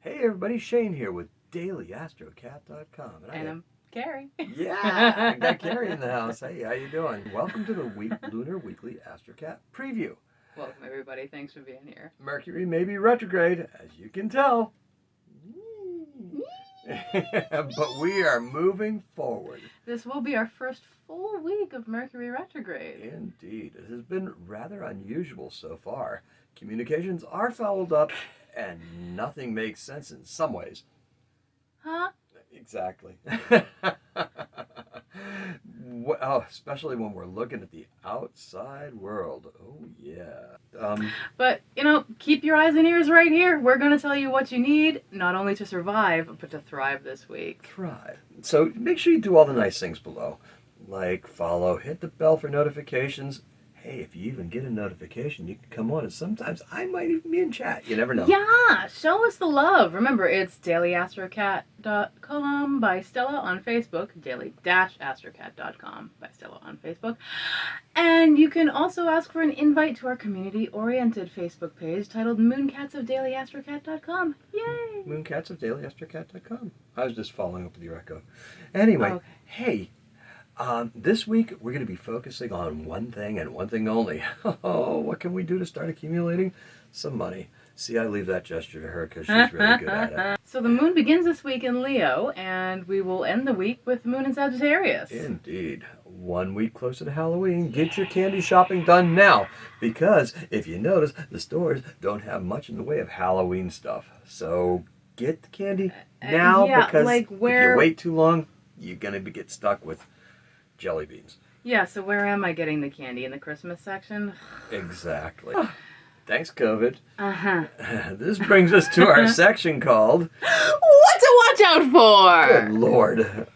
Hey everybody, Shane here with DailyAstroCat.com. And I'm Carrie. Yeah, I got Carrie in the house. Hey, how you doing? Welcome to the Lunar Weekly AstroCat Preview. Welcome everybody, thanks for being here. Mercury may be retrograde, as you can tell. But we are moving forward. This will be our first full week of Mercury retrograde. Indeed. It has been rather unusual so far. Communications are fouled up, and nothing makes sense in some ways. Huh? Exactly. Well, especially when we're looking at the outside world. Oh, yeah. But, keep your eyes and ears right here. We're going to tell you what you need, not only to survive, but to thrive this week. Thrive. So make sure you do all the nice things below. Like, follow, hit the bell for notifications. Hey, if you even get a notification, you can come on, and sometimes I might even be in chat. You never know. Yeah, show us the love. Remember, it's dailyastrocat.com by Stella on Facebook, daily-astrocat.com by Stella on Facebook. And you can also ask for an invite to our community-oriented Facebook page titled Mooncats of DailyAstrocat.com. Yay! Mooncats of DailyAstroCat.com. I was just following up with your echo. Anyway, okay. Hey, this week we're going to be focusing on one thing and one thing only. Oh, what can we do to start accumulating some money? See, I leave that gesture to her because she's really good at it. So the moon begins this week in Leo, and we will end the week with the moon in Sagittarius. Indeed. 1 week closer to Halloween. Get your candy shopping done now, because if you notice, the stores don't have much in the way of Halloween stuff. So get the candy now, because if you wait too long, you're going to get stuck with jelly beans. Yeah, so where am I getting the candy? In the Christmas section? Exactly. Thanks, COVID. Uh-huh. This brings us to our section called What to Watch Out For! Good Lord.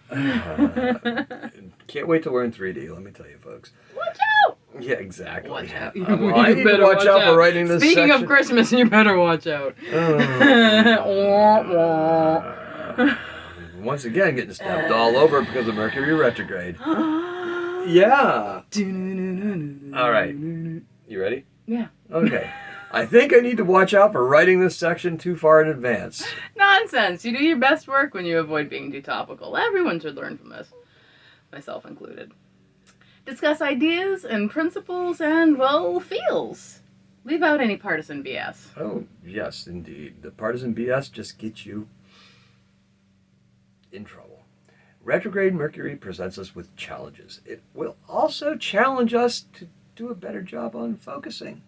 Can't wait till we're in 3D, let me tell you, folks. Watch out! Yeah, exactly. Watch out. Well, I need to watch out for writing this Speaking section. of Christmas, you better watch out. Once again, getting stabbed all over because of Mercury retrograde. Yeah. All right. You ready? Yeah. Okay. I think I need to watch out for writing this section too far in advance. Nonsense. You do your best work when you avoid being too topical. Everyone should learn from this. Myself included. Discuss ideas and principles and, well, feels. Leave out any partisan BS. Oh, yes, indeed. The partisan BS just gets you in trouble. Retrograde Mercury presents us with challenges. It will also challenge us to do a better job on focusing.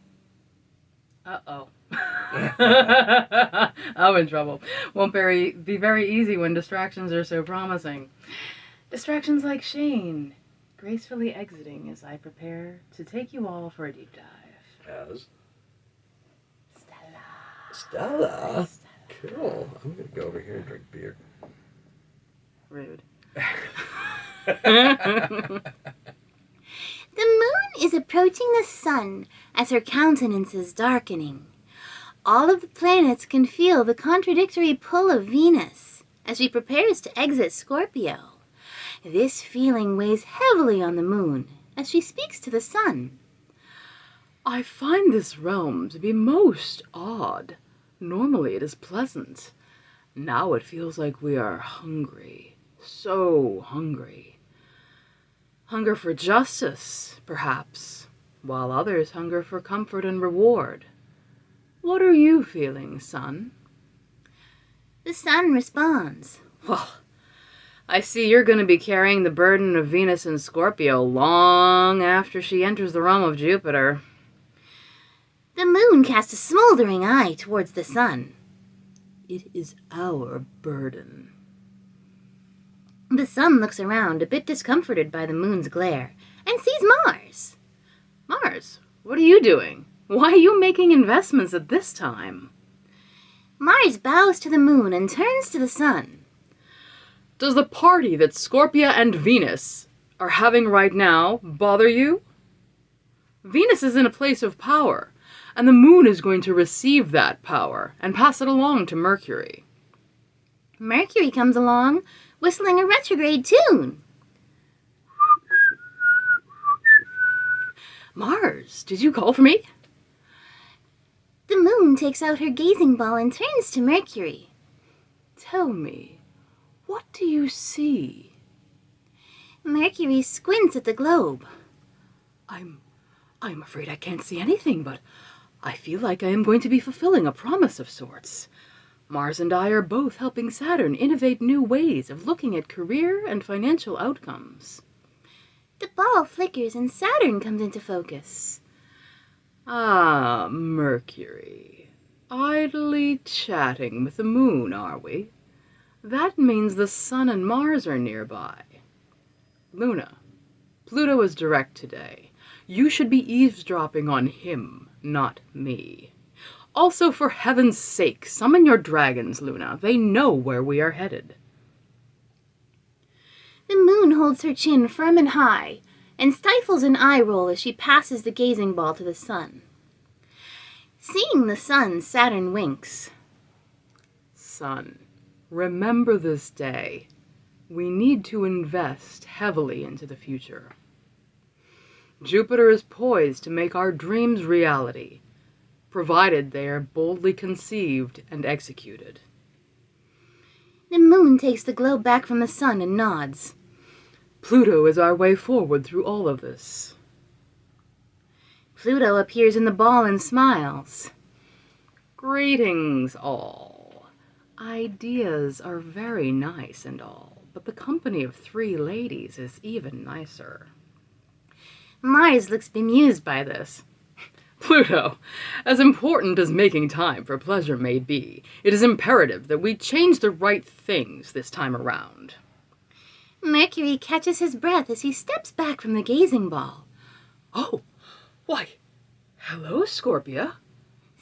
Uh-oh. I'm in trouble. Won't be very easy when distractions are so promising. Distractions like Shane, gracefully exiting as I prepare to take you all for a deep dive. As? Stella. Stella? Cool. I'm going to go over here and drink beer. Rude. The moon is approaching the sun as her countenance is darkening. All of the planets can feel the contradictory pull of Venus as she prepares to exit Scorpio. This feeling weighs heavily on the moon as she speaks to the sun. I find this realm to be most odd. Normally it is pleasant. Now it feels like we are hungry. So hungry. Hunger for justice, perhaps, while others hunger for comfort and reward. What are you feeling, son? The sun responds. Well, I see you're going to be carrying the burden of Venus in Scorpio long after she enters the realm of Jupiter. The moon casts a smoldering eye towards the sun. It is our burden. The sun looks around, a bit discomforted by the moon's glare, and sees Mars. Mars, what are you doing? Why are you making investments at this time? Mars bows to the moon and turns to the sun. Does the party that Scorpio and Venus are having right now bother you? Venus is in a place of power, and the moon is going to receive that power and pass it along to Mercury. Mercury comes along, whistling a retrograde tune. Mars, did you call for me? The moon takes out her gazing ball and turns to Mercury. Tell me, what do you see? Mercury squints at the globe. I'm afraid I can't see anything, but I feel like I am going to be fulfilling a promise of sorts. Mars and I are both helping Saturn innovate new ways of looking at career and financial outcomes. The ball flickers and Saturn comes into focus. Ah, Mercury. Idly chatting with the moon, are we? That means the Sun and Mars are nearby. Luna, Pluto is direct today. You should be eavesdropping on him, not me. Also, for heaven's sake, summon your dragons, Luna. They know where we are headed. The moon holds her chin firm and high, and stifles an eye roll as she passes the gazing ball to the sun. Seeing the sun, Saturn winks. Sun, remember this day. We need to invest heavily into the future. Jupiter is poised to make our dreams reality, provided they are boldly conceived and executed. The moon takes the globe back from the sun and nods. Pluto is our way forward through all of this. Pluto appears in the ball and smiles. Greetings, all. Ideas are very nice and all, but the company of 3 ladies is even nicer. Mars looks bemused by this. Pluto, as important as making time for pleasure may be, it is imperative that we change the right things this time around. Mercury catches his breath as he steps back from the gazing ball. Oh, why, hello, Scorpia.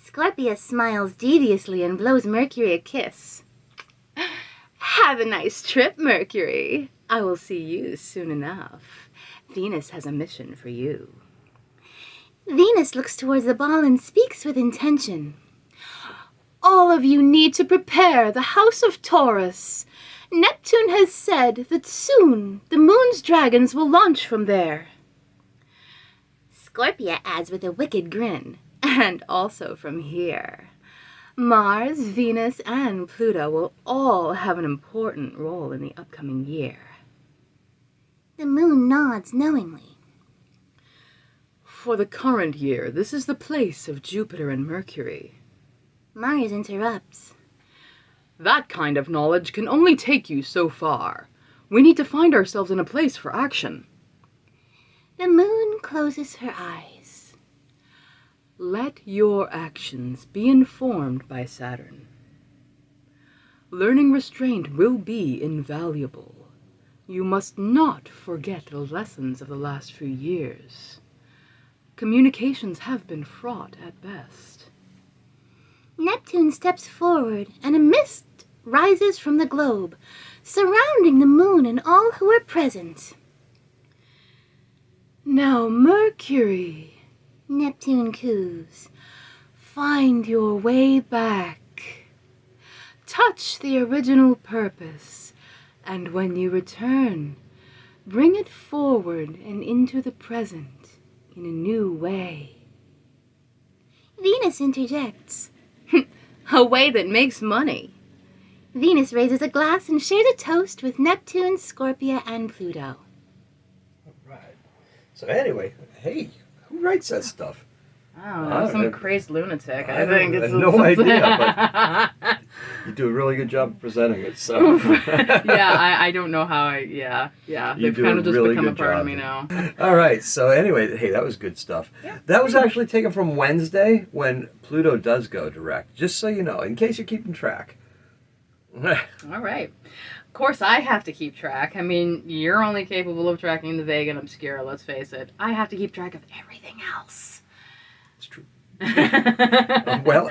Scorpia smiles deviously and blows Mercury a kiss. Have a nice trip, Mercury. I will see you soon enough. Venus has a mission for you. Venus looks towards the ball and speaks with intention. All of you need to prepare the House of Taurus. Neptune has said that soon the moon's dragons will launch from there. Scorpia adds with a wicked grin, and also from here. Mars, Venus, and Pluto will all have an important role in the upcoming year. The moon nods knowingly. For the current year, this is the place of Jupiter and Mercury. Mars interrupts. That kind of knowledge can only take you so far. We need to find ourselves in a place for action. The moon closes her eyes. Let your actions be informed by Saturn. Learning restraint will be invaluable. You must not forget the lessons of the last few years. Communications have been fraught at best. Neptune steps forward, and a mist rises from the globe, surrounding the moon and all who are present. Now, Mercury, Neptune coos. find your way back. Touch the original purpose, and when you return, bring it forward and into the present in a new way. Venus interjects. A way that makes money. Venus raises a glass and shares a toast with Neptune, Scorpia, and Pluto. All right. So anyway, hey, who writes that stuff? I don't know, some crazy lunatic. I think have it's no idea, but you do a really good job of presenting it. So yeah, I don't know how yeah. You They've do kind a of just really become a good part of job. me now. All right. So anyway, hey, that was good stuff. Yeah. That was actually taken from Wednesday when Pluto does go direct. Just so you know, in case you're keeping track. All right. Of course, I have to keep track. I mean, you're only capable of tracking the vague and obscure, let's face it. I have to keep track of everything else. It's true. Well,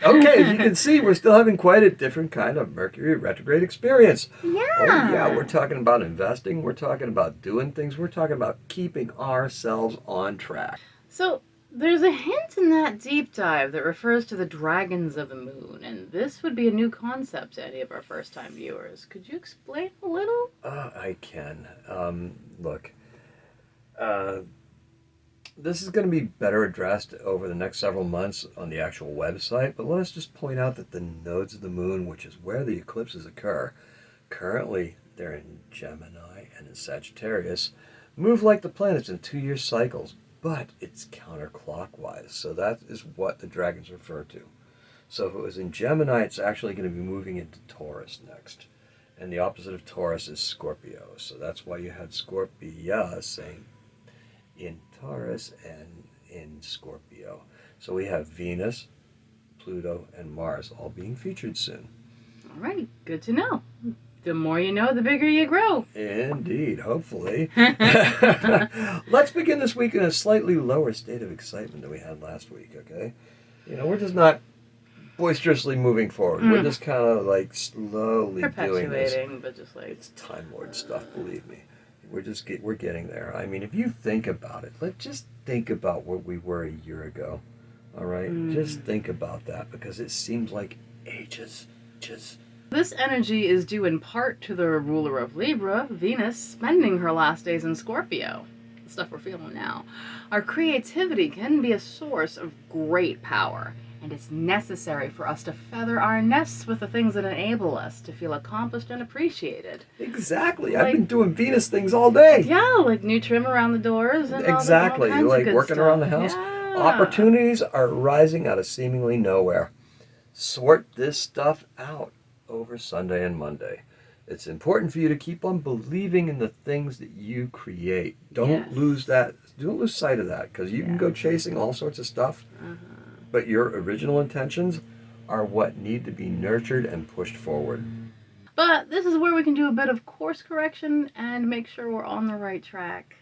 okay, as you can see, we're still having quite a different kind of Mercury retrograde experience. Yeah. Oh, yeah, we're talking about investing, we're talking about doing things, we're talking about keeping ourselves on track. So, there's a hint in that deep dive that refers to the dragons of the moon, and this would be a new concept to any of our first-time viewers. Could you explain a little? I can. Look, This is going to be better addressed over the next several months on the actual website, but let us just point out that the nodes of the moon, which is where the eclipses occur, currently they're in Gemini and in Sagittarius, move like the planets in 2-year cycles, but it's counterclockwise. So that is what the dragons refer to. So if it was in Gemini, it's actually going to be moving into Taurus next. And the opposite of Taurus is Scorpio. So that's why you had Scorpia saying in Taurus and in Scorpio. So we have Venus, Pluto, and Mars all being featured soon. All right, good to know. The more you know, the bigger you grow. Indeed, hopefully. Let's begin this week in a slightly lower state of excitement than we had last week, okay? We're just not boisterously moving forward. We're just kind of like slowly doing this. Perpetuating, but just like... It's Time Lord stuff, believe me. We're getting there. I mean, if you think about it, let's just think about what we were a year ago, all right? Just think about that, because it seems like ages. This energy is due in part to the ruler of Libra, Venus, spending her last days in Scorpio. The stuff we're feeling now. Our creativity can be a source of great power, and it's necessary for us to feather our nests with the things that enable us to feel accomplished and appreciated. Exactly. I've been doing Venus things all day. Yeah, like new trim around the doors and exactly. all Like working around the house. Yeah. Opportunities are rising out of seemingly nowhere. Sort this stuff out over Sunday and Monday. It's important for you to keep on believing in the things that you create. Don't lose that. Don't lose sight of that, because you can go chasing all sorts of stuff, but your original intentions are what need to be nurtured and pushed forward. But this is where we can do a bit of course correction and make sure we're on the right track.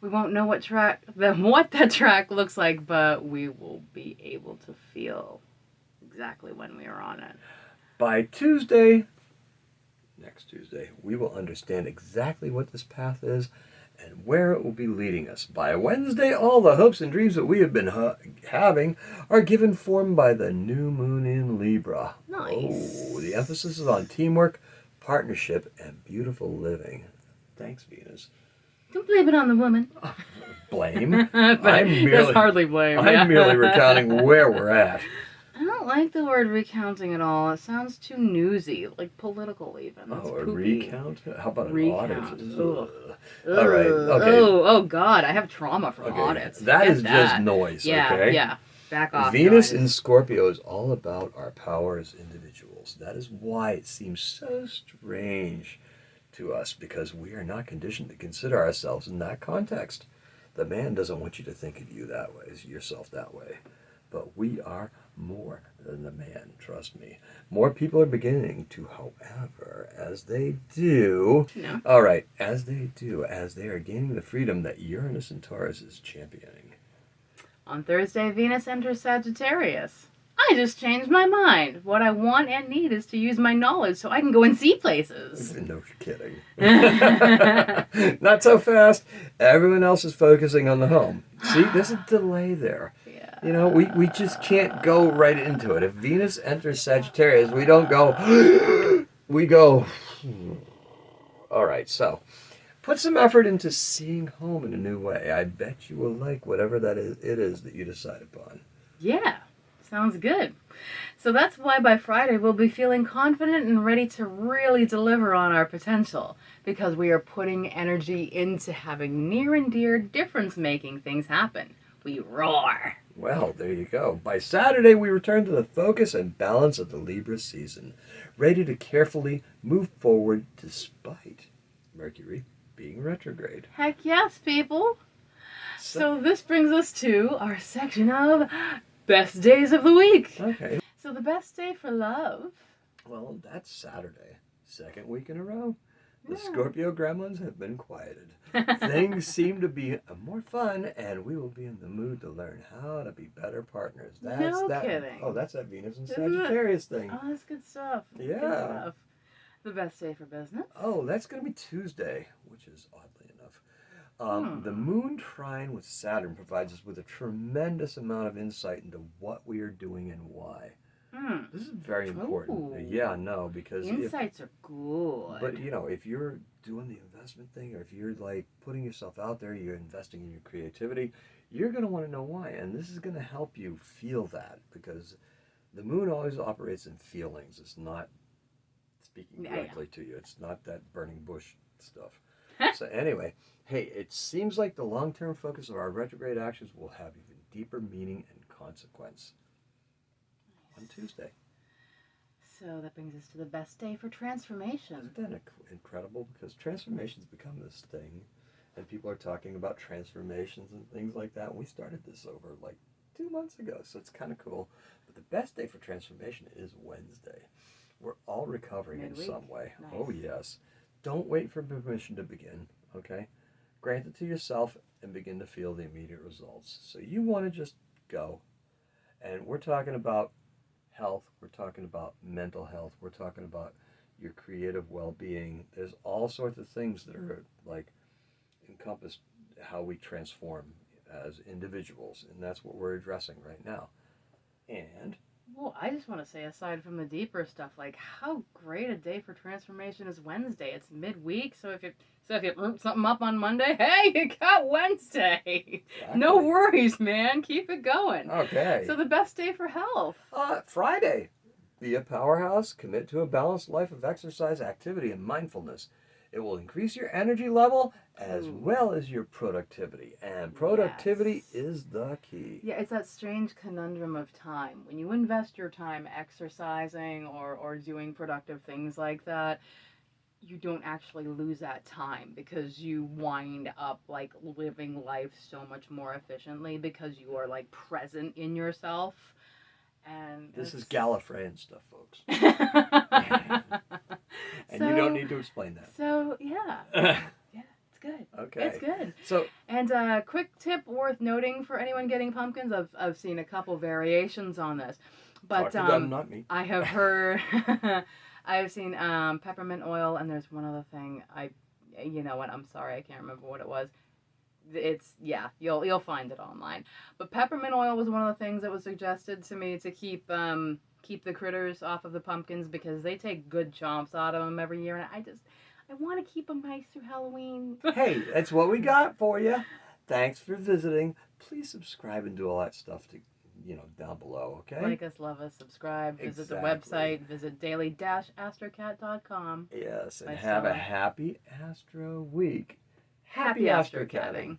We won't know what that track looks like, but we will be able to feel exactly when we are on it. By next Tuesday, we will understand exactly what this path is and where it will be leading us. By Wednesday, all the hopes and dreams that we have been having are given form by the new moon in Libra. Nice. Oh, the emphasis is on teamwork, partnership, and beautiful living. Thanks, Venus. Don't blame it on the woman. Blame? That's hardly blame. I'm merely recounting where we're at. I don't like the word recounting at all. It sounds too newsy, like political even. That's a poopy. recount? How about an Recount. audit? Ugh. All right, okay. Oh, God, I have trauma from audits. That is Forget just noise, yeah, okay? Yeah, back off. Venus guys. in Scorpio is all about our power as individuals. That is why it seems so strange to us, because we are not conditioned to consider ourselves in that context. The man doesn't want you to think of you that way, yourself that way. But we are more than the man, trust me. More people are beginning to, however, as they do, as they are gaining the freedom that Uranus and Taurus is championing. On Thursday, Venus enters Sagittarius. I just changed my mind. What I want and need is to use my knowledge so I can go and see places. No kidding. Not so fast. Everyone else is focusing on the home. See, there's a delay there. Yeah. We just can't go right into it. If Venus enters Sagittarius, we don't go, we go, all right, so put some effort into seeing home in a new way. I bet you will like whatever it is that you decide upon. Yeah. Sounds good. So that's why by Friday we'll be feeling confident and ready to really deliver on our potential, because we are putting energy into having near and dear difference-making things happen. We roar. Well, there you go. By Saturday, we return to the focus and balance of the Libra season, ready to carefully move forward despite Mercury being retrograde. Heck yes, people. So this brings us to our section of Best Days of the Week. Okay. So the best day for love. Well, that's Saturday. Second week in a row. The Scorpio gremlins have been quieted. Things seem to be more fun, and we will be in the mood to learn how to be better partners. Kidding. Oh, that's that Venus and Sagittarius thing. Oh, that's good stuff. Yeah. Good stuff. The best day for business. Oh, that's going to be Tuesday, which is oddly enough. The moon trine with Saturn provides us with a tremendous amount of insight into what we are doing and why. This is very important. Ooh. Yeah, no, because Insights are good. but if you're doing the investment thing, or if you're like putting yourself out there, you're investing in your creativity, you're going to want to know why. And this is going to help you feel that, because the moon always operates in feelings. It's not speaking directly to you. It's not that burning bush stuff. So anyway, hey, it seems like the long-term focus of our retrograde actions will have even deeper meaning and consequence on Tuesday. So that brings us to the best day for transformation. Isn't that incredible? Because transformations become this thing, and people are talking about transformations and things like that. We started this over like 2 months ago, so it's kind of cool. But the best day for transformation is Wednesday. We're all recovering in some way. Nice. Oh, yes. Don't wait for permission to begin, okay? Grant it to yourself and begin to feel the immediate results. So you want to just go. And we're talking about health. We're talking about mental health. We're talking about your creative well-being. There's all sorts of things that are like encompass how we transform as individuals, and that's what we're addressing right now. And well, I just want to say, aside from the deeper stuff, like how great a day for transformation is Wednesday. It's midweek, so if you root something up on Monday, hey, you got Wednesday. Exactly. No worries, man. Keep it going. Okay. So the best day for health. Friday. Be a powerhouse. Commit to a balanced life of exercise, activity, and mindfulness. It will increase your energy level as well as your productivity. And productivity is the key. Yeah, it's that strange conundrum of time. When you invest your time exercising or doing productive things like that, you don't actually lose that time, because you wind up like living life so much more efficiently because you are like present in yourself. And this is Gallifreyan stuff, folks. And so, you don't need to explain that. So, yeah. Yeah, it's good. Okay. It's good. So, and a quick tip worth noting for anyone getting pumpkins, I've seen a couple variations on this. But talk to them, not me. I have heard I've seen peppermint oil, and there's one other thing. You know what? I'm sorry, I can't remember what it was. It's you'll find it online. But peppermint oil was one of the things that was suggested to me to keep the critters off of the pumpkins, because they take good chomps out of them every year, and I want to keep them nice through Halloween. Hey, that's what we got for you. Thanks for visiting. Please subscribe and do all that stuff to down below, okay? Like us, love us, subscribe, visit the website, visit daily-astrocat.com. Yes, and have a happy Astro week. Happy Astrocatting. Astrocatting.